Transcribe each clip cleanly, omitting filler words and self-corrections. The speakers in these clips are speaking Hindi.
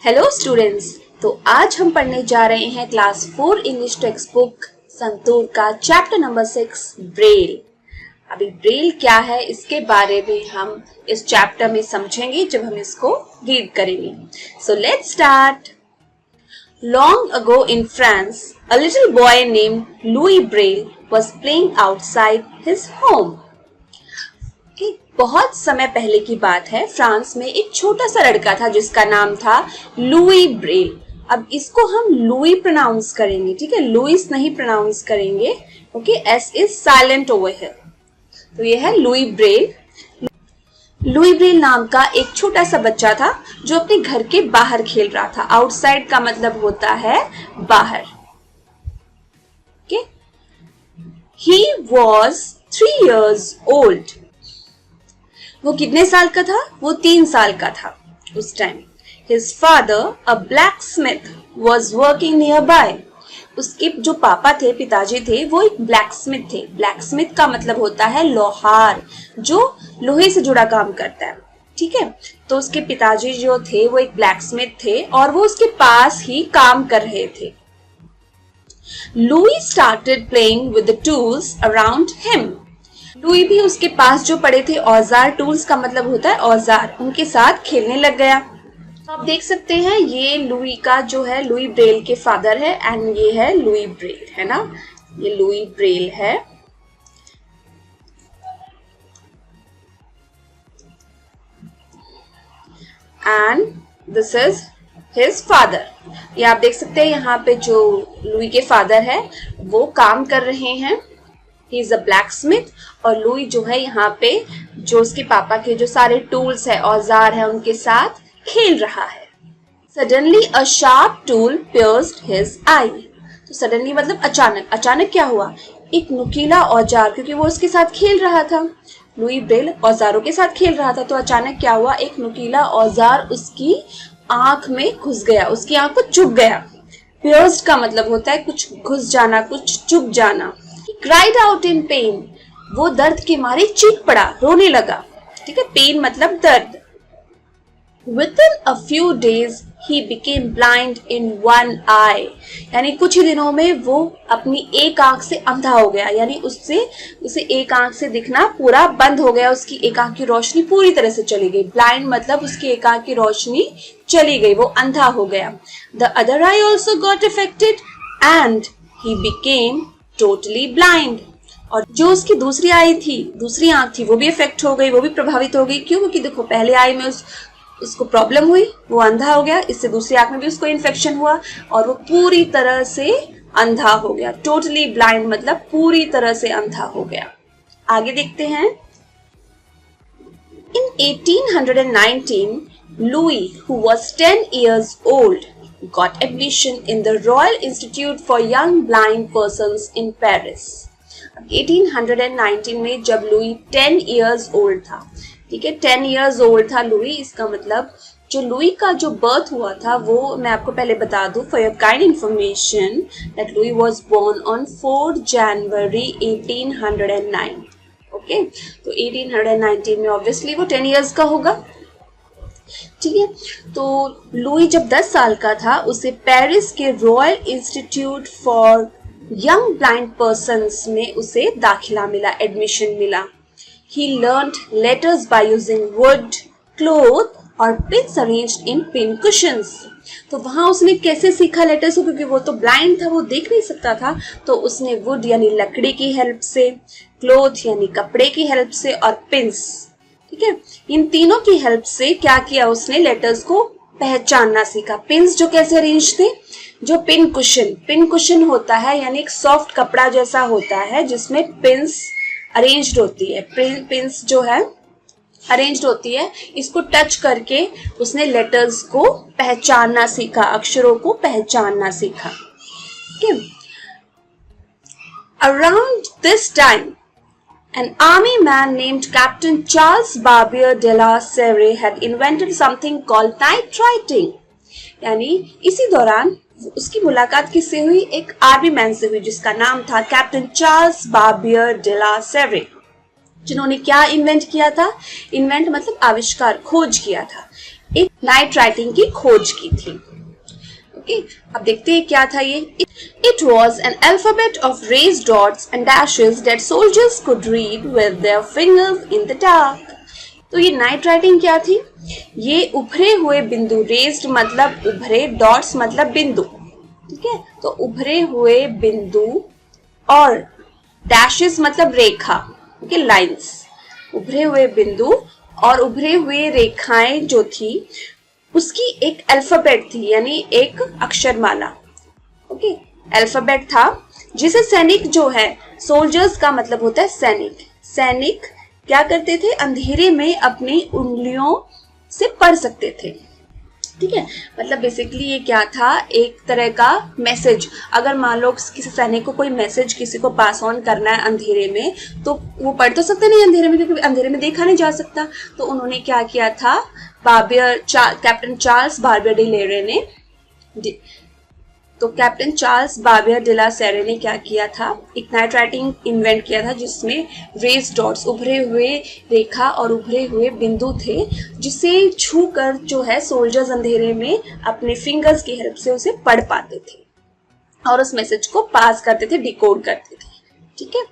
Hello students. तो आज हम पढ़ने जा रहे हैं class 4 English text book santoor का चैप्टर नंबर 6 ब्रेल। अभी ब्रेल क्या है इसके बारे में हम इस चैप्टर में समझेंगे जब हम इसको रीड करेंगे। So let's start. Long ago in France, a little boy named Louis Braille was playing outside his home. बहुत समय पहले की बात है, फ्रांस में एक छोटा सा लड़का था जिसका नाम था लुई ब्रेल। अब इसको हम लुई प्रोनाउंस करेंगे, ठीक है, लुइस नहीं प्रोनाउंस करेंगे, okay, S is silent over here. तो ये है लुई ब्रेल। लुई ब्रेल नाम का एक छोटा सा बच्चा था जो अपने घर के बाहर खेल रहा था। आउटसाइड का मतलब होता है बाहर। Okay, he was 3 years old. वो कितने साल का था? वो 3 साल का था उस time. His father, a blacksmith, was working nearby. उसके जो पापा थे, पिताजी थे, वो एक ब्लैकस्मिथ थे। ब्लैकस्मिथ का मतलब होता है लोहार, जो लोहे से जुड़ा काम करता है, ठीक है। तो उसके पिताजी जो थे वो एक ब्लैकस्मिथ थे और वो उसके पास ही काम कर रहे थे। Louis started playing with the tools around him. Louis भी उसके पास जो पड़े थे औजार, टूल्स का मतलब होता है औजार, उनके साथ खेलने लग गया। आप देख सकते हैं ये लुई का जो है, लुई ब्रेल के फादर है एंड ये है लुई ब्रेल, है ना, ये लुई ब्रेल है। And this is his father. ये आप देख सकते हैं यहाँ पे जो लुई के फादर है वो काम कर रहे हैं। He is a blacksmith और लुई जो है यहाँ पे जो उसके पापा के जो सारे टूल्स है, औजार है, उनके साथ खेल रहा है। Suddenly a sharp tool pierced his eye. तो suddenly मतलब अचानक। अचानक क्या हुआ? एक नुकीला औजार, क्योंकि वो उसके साथ खेल रहा था, लुई ब्रेल औजारों के साथ खेल रहा था, तो अचानक क्या हुआ? एक नुकीला औजार उसकी आंख में घुस गया, उसकी आंख को चुभ गया। Pierced का मतलब होता है कुछ घुस जाना, कुछ चुभ जाना। Cried out in pain. वो दर्द के मारे चीख पड़ा, रोने लगा, ठीक है, पेन मतलब दर्द। Within a few days he became blind in one eye. यानी कुछ ही दिनों में वो अपनी एक आंख से अंधा हो गया, यानी उसे एक आंख से दिखना पूरा बंद हो गया, उसकी एक आंख की रोशनी पूरी तरह से चली गई। ब्लाइंड मतलब उसकी एक आंख की रोशनी चली गई, वो अंधा हो गया। The other eye also got affected and he became totally blind. और जो उसकी दूसरी आई थी, दूसरी आंख थी, वो भी इफेक्ट हो गई, वो भी प्रभावित हो गई। क्यों? क्योंकि देखो पहले आई में उसको प्रॉब्लम हुई, वो अंधा हो गया, इससे दूसरी आंख में भी उसको इन्फेक्शन हुआ और वो पूरी तरह से अंधा हो गया। टोटली ब्लाइंड मतलब पूरी तरह से अंधा हो गया। आगे देखते हैं। In 1819, Louis, who was 10 years old, got admission in the Royal Institute for Young Blind Persons in Paris. 1819 में जब लुई 10 years old था, ठीक है, 10 years old था लुई, इसका मतलब जो लुई का जो बर्थ हुआ था वो मैं आपको पहले बता दूं for your kind information that Louis was born on 4 January 1809। Okay, तो 1819 में ऑब्वियसली वो 10 years का होगा, ठीक है। तो लुई जब 10 साल का था उसे पेरिस के royal institute for young blind persons में उसे दाखिला मिला, एडमिशन मिला। He learned letters by using wood, cloth और pins arranged in pin cushions. तो वहां उसने कैसे सीखा लेटर्स को? क्योंकि वो तो ब्लाइंड था, वो देख नहीं सकता था, तो उसने वुड यानी लकड़ी की हेल्प से, क्लोथ यानी कपड़े की हेल्प से और पिंस, ठीक है, इन तीनों की हेल्प से क्या किया उसने? लेटर्स को पहचानना सीखा। पिंस जो कैसे अरेंज थे? जो पिन कुशन होता है यानी एक सॉफ्ट कपड़ा जैसा होता है जिसमें पिंस अरेंज्ड होती है, पिंस जो है अरेंज्ड होती है, इसको टच करके उसने लेटर्स को पहचानना सीखा, अक्षरों को पहचानना सीखा। Around this time, an army man named Captain Charles Barbier de la Serre had invented something called typewriting. यानी इसी दौरान उसकी मुलाकात किससे हुई? एक आर्मी मैन से हुई जिसका नाम था कैप्टन चार्ल्स बार्बियर डे ला सेरे, जिन्होंने क्या इन्वेंट किया था? इन्वेंट मतलब आविष्कार, खोज किया था। एक नाइट राइटिंग की खोज की थी। ओके, अब देखते हैं क्या था ये। It was an alphabet of raised dots and dashes that soldiers could read with their fingers in the dark. तो ये नाइट राइटिंग क्या थी? ये उभरे हुए बिंदु, रेज्ड मतलब उभरे, डॉट्स मतलब बिंदु, ठीक है, तो उभरे हुए बिंदु और डैशेस मतलब रेखा, ओके, लाइंस, उभरे हुए बिंदु और उभरे हुए रेखाएं जो थी उसकी एक अल्फाबेट थी, यानी एक अक्षरमाला, ओके, अल्फाबेट था जिसे सैनिक जो है, सोल्जर्स का मतलब होता है सैनिक, सैनिक क्या करते थे, अंधेरे में अपनी उंगलियों से पढ़ सकते थे, ठीक है। मतलब बेसिकली ये क्या था, एक तरह का मैसेज, अगर मान लो किसी सैनिक को कोई मैसेज किसी को पास ऑन करना है अंधेरे में, तो वो पढ़ तो सकते नहीं अंधेरे में, क्योंकि अंधेरे में देखा नहीं जा सकता। तो उन्होंने क्या किया था, कैप्टन चार्ल्स बार्बियर डे लेरे ने, तो कैप्टन चार्ल्स बार्बियर डे ला सेरे ने क्या किया था, एक नाइट राइटिंग इन्वेंट किया था जिसमें रेस डॉट्स, उभरे हुए रेखा और उभरे हुए बिंदु थे, जिसे छूकर जो है सोल्जर्स अंधेरे में अपने फिंगर्स की हेल्प से उसे पढ़ पाते थे और उस मैसेज को पास करते थे, डिकोड करते थे, ठीक है।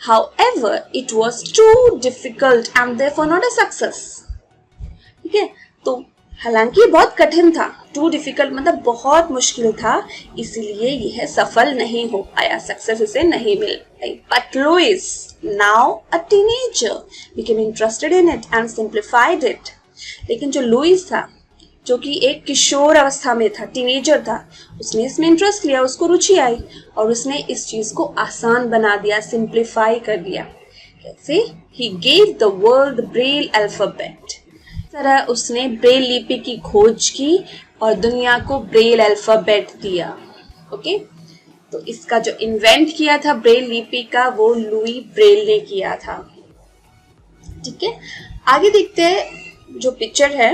However, it was too difficult and therefore not a success, ठीक है। तो हालांकि बहुत कठिन था, टू डिफिकल्ट मतलब बहुत मुश्किल था, इसलिए यह सफल नहीं हो पाया, सक्सेस इसे नहीं मिल पाई। But Louis, now a teenager, became interested in it and simplified it. लेकिन जो लुइस था, जो कि एक किशोर अवस्था में था, टीनेजर था, उसने इसमें इंटरेस्ट लिया, उसको रुचि आई और उसने इस चीज को आसान बना दिया, सिंप्लीफाई कर दिया। कैसे? He gave the world the Braille alphabet. तरह उसने ब्रेल लिपि की खोज की और दुनिया को ब्रेल अल्फाबेट दिया, ओके। तो इसका जो इन्वेंट किया था ब्रेल लिपि का, वो लुई ब्रेल ने किया था, ठीक है। आगे देखते हैं जो पिक्चर है,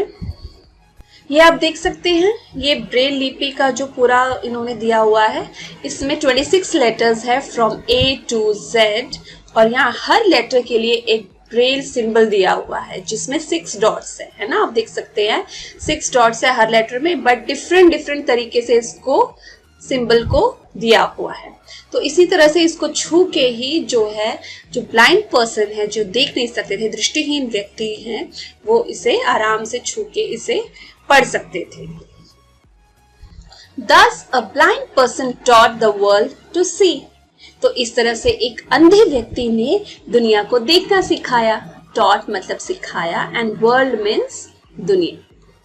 ये आप देख सकते हैं, ये ब्रेल लिपि का जो पूरा इन्होंने दिया हुआ है, इसमें 26 लेटर्स है फ्रॉम A to Z और यहाँ हर लेटर के लिए एक ब्रेल सिंबल दिया हुआ है जिसमें 6 डॉट्स है ना, आप देख सकते हैं 6 डॉट्स है हर लेटर में, बट डिफरेंट तरीके से इसको सिंबल को दिया हुआ है। तो इसी तरह से इसको छू के ही जो है, जो ब्लाइंड पर्सन है, जो देख नहीं सकते थे, दृष्टिहीन व्यक्ति हैं, वो इसे आराम से छू के इसे पढ़ सकते थे। Thus a blind person taught the world to see. तो इस तरह से एक अंधे व्यक्ति ने दुनिया को देखना सिखाया, taught मतलब सिखाया and world means दुनिया,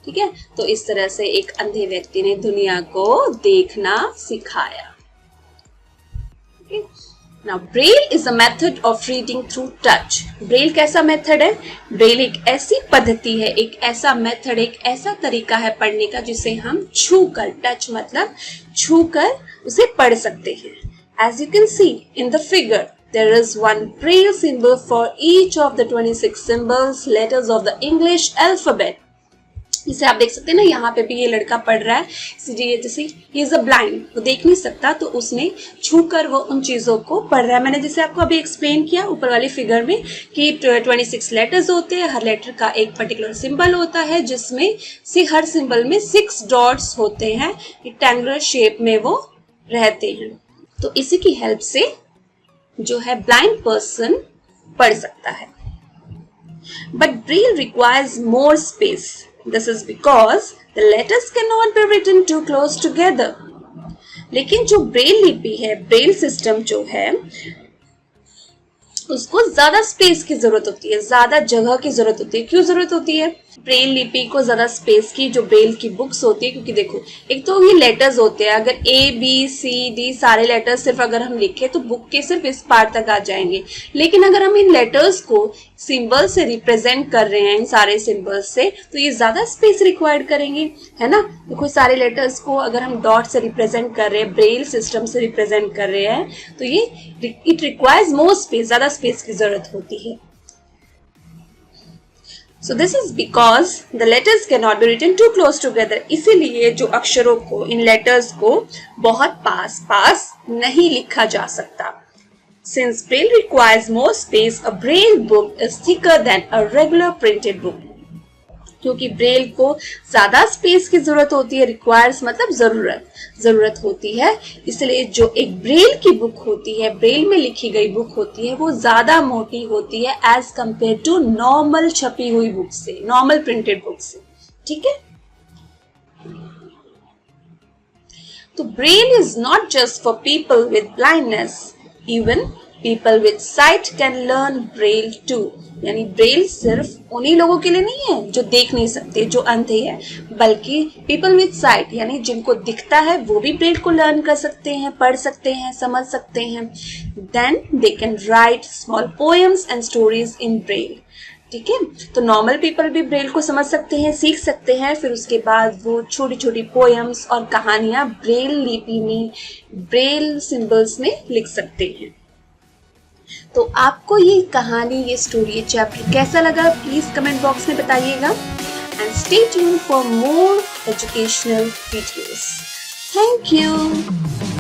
ठीक है। तो इस तरह से एक अंधे व्यक्ति ने दुनिया को देखना सिखाया। Now Braille is a method of reading through touch. Braille कैसा मेथड है? Braille एक ऐसी पद्धति है, एक ऐसा मेथड, एक ऐसा तरीका है पढ़ने का जिसे हम छू कर, टच मतलब छू कर उसे पढ़ सकते हैं। As you can see in the figure, there is one Braille symbol for each of the 26 symbols, letters of the English alphabet. इसे आप देख सकते हैं ना, यहाँ पे भी ये लड़का पढ़ रहा है, इसलिए जैसे he is a blind, वो देख नहीं सकता, तो उसने छूकर वो उन चीजों को पढ़ रहा है। मैंने जैसे आपको अभी एक्सप्लेन किया ऊपर वाली फिगर में कि 26 लेटर्स होते हैं, हर लेटर का एक पर्टिकुलर सिंबल होता है जिसमें से हर सिंबल में 6 डॉट्स होते हैं, रेक्टेंगुलर शेप में वो रहते हैं। तो इसी की हेल्प से जो है ब्लाइंड पर्सन पढ़ सकता है। But Braille requires more space. This is because the letters cannot be written too close together. लेकिन जो ब्रेल लिपि है, ब्रेल सिस्टम जो है, उसको ज्यादा स्पेस की जरूरत होती है, ज्यादा जगह की जरूरत होती है। क्यों जरूरत होती है ब्रेल लिपि को ज्यादा स्पेस की? जो ब्रेल की बुक्स होती है, क्योंकि देखो एक तो ये लेटर्स होते हैं, अगर A B C D सारे लेटर्स सिर्फ अगर हम लिखे तो बुक के सिर्फ इस पार्ट तक आ जाएंगे, लेकिन अगर हम इन लेटर्स को सिंबल से रिप्रेजेंट कर रहे हैं, इन सारे सिंबल्स से, तो ये ज्यादा स्पेस रिक्वायर्ड करेंगे, है ना। देखो सारे लेटर्स को अगर हम डॉट से रिप्रेजेंट कर रहे हैं, ब्रेल सिस्टम से रिप्रेजेंट कर रहे हैं, तो ये इट रिक्वायर्स मोर स्पेस, ज्यादा स्पेस की जरूरत होती है। So this is because the letters cannot be written too close together. इसीलिए जो अक्षरों को, इन लेटर्स को बहुत पास नहीं लिखा जा सकता। Since Braille requires more space, a Braille book is thicker than a regular printed book. क्योंकि ब्रेल को ज्यादा स्पेस की जरूरत होती है, रिक्वायर्स मतलब जरूरत होती है, इसलिए जो एक ब्रेल की बुक होती है, ब्रेल में लिखी गई बुक होती है, वो ज्यादा मोटी होती है एज कंपेयर टू नॉर्मल छपी हुई बुक से, नॉर्मल प्रिंटेड बुक से। ठीक है, तो Braille is not just for people with blindness, even people with sight can learn Braille too. यानी ब्रेल सिर्फ उन्हीं लोगों के लिए नहीं है जो देख नहीं सकते, जो अंधे हैं, बल्कि पीपल विद साइट यानी जिनको दिखता है वो भी ब्रेल को लर्न कर सकते हैं, पढ़ सकते हैं, समझ सकते हैं। Then they can write small poems and stories in Braille. ठीक है, तो नॉर्मल पीपल भी ब्रेल को समझ सकते हैं, सीख सकते हैं, फिर उसके बाद वो छोटी छोटी पोएम्स और कहानियां ब्रेल लिपि में, ब्रेल सिंबल्स में लिख सकते हैं। तो आपको ये कहानी, ये स्टोरी, ये चैप्टर कैसा लगा, प्लीज कमेंट बॉक्स में बताइएगा। And stay tuned for more educational videos. Thank you.